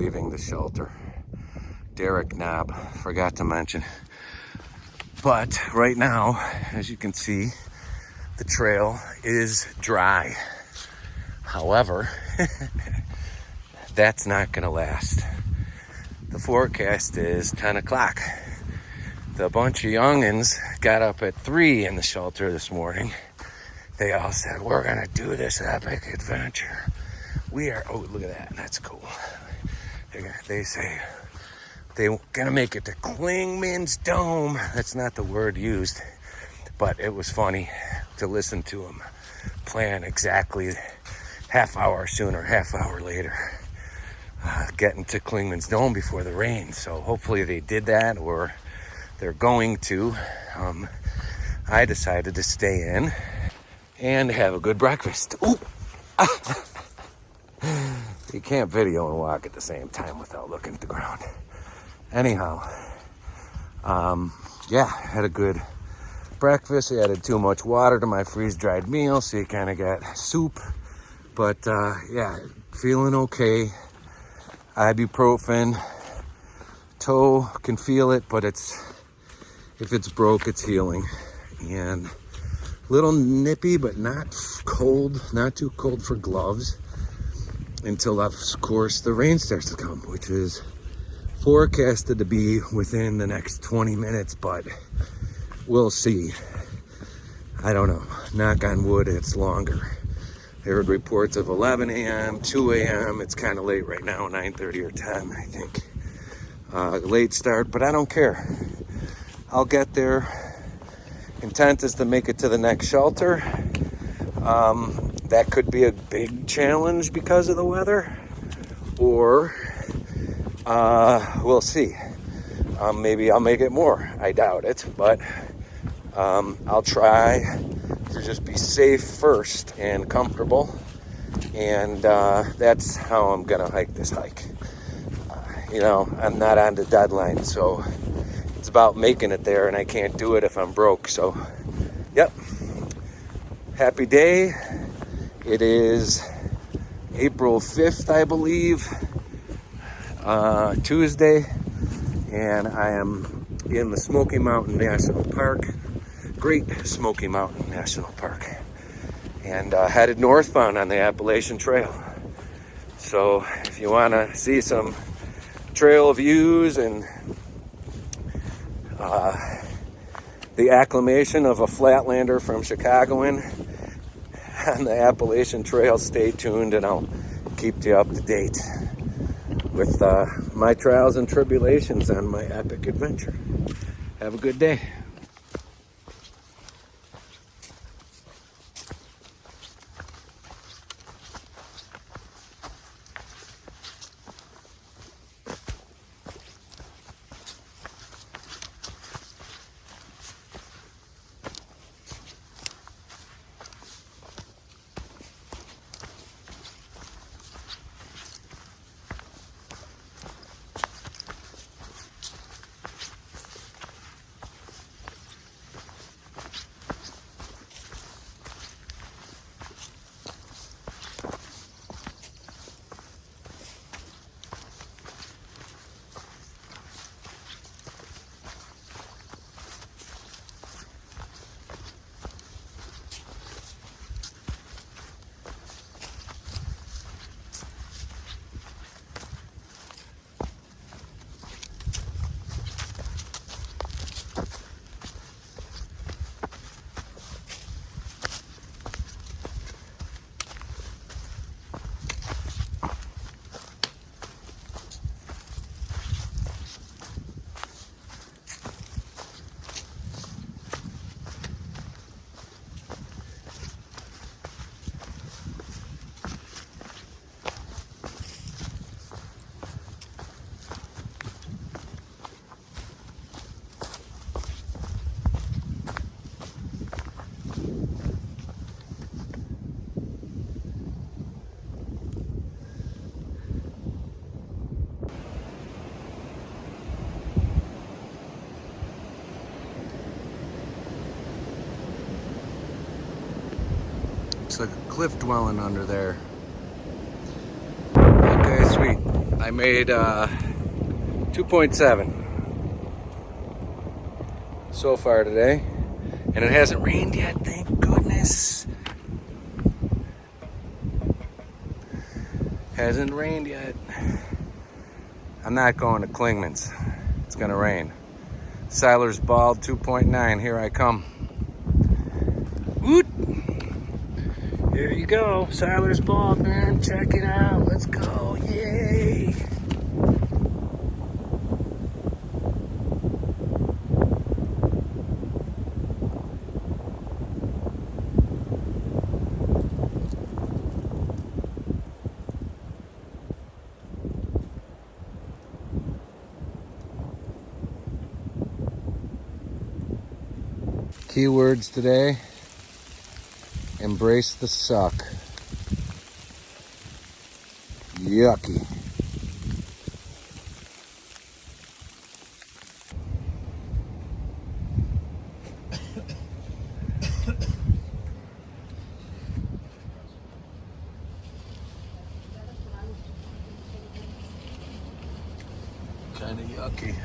leaving the shelter. Derrick knob, forgot to mention. But right now, as you can see, the trail is dry. However, that's not gonna last. The forecast is 10 o'clock. The bunch of youngins got up at 3 in the shelter this morning. They all said, we're gonna do this epic adventure. We are, oh, look at that, that's cool. They say, they're gonna make it to Clingman's Dome. That's not the word used, but it was funny to listen to them plan exactly half hour sooner, half hour later, getting to Clingman's Dome before the rain. So hopefully they did that, or they're going to. I decided to stay in and have a good breakfast. Ooh. You can't video and walk at the same time without looking at the ground. Anyhow, yeah, had a good breakfast. I added too much water to my freeze-dried meal, so you kind of got soup. But yeah, feeling okay. Ibuprofen. Toe can feel it, but if it's broke, it's healing. And a little nippy, but not cold, not too cold for gloves. Until, of course, the rain starts to come, which is forecasted to be within the next 20 minutes, but we'll see. I don't know. Knock on wood, it's longer. I heard reports of 11 a.m., 2 a.m. It's kind of late right now, 9:30 or 10, I think. Late start, but I don't care. I'll get there. Intent is to make it to the next shelter. That could be a big challenge because of the weather, or we'll see. Maybe I'll make it more. I doubt it, but I'll try to just be safe first and comfortable, and that's how I'm gonna hike this hike. You know, I'm not on the deadline, so it's about making it there, and I can't do it if I'm broke. So, yep. Happy day. It is April 5th, I believe, Tuesday, and I am in the Smoky Mountain National Park, Great Smoky Mountain National Park, and headed northbound on the Appalachian Trail. So if you want to see some trail views and the acclamation of a flatlander from Chicagoan on the Appalachian Trail, stay tuned and I'll keep you up to date with my trials and tribulations on my epic adventure. Have a good day. Looks like a cliff dwelling under there. Okay, sweet. I made 2.7 so far today, and it hasn't rained yet, thank goodness. Hasn't rained yet. I'm not going to Klingman's. It's gonna rain. Siler's bald 2.9, here I come. Woot! Here you go, Siler's bald, man. Check it out, let's go, yay! Keywords today: embrace the suck. Yucky. Kind of yucky.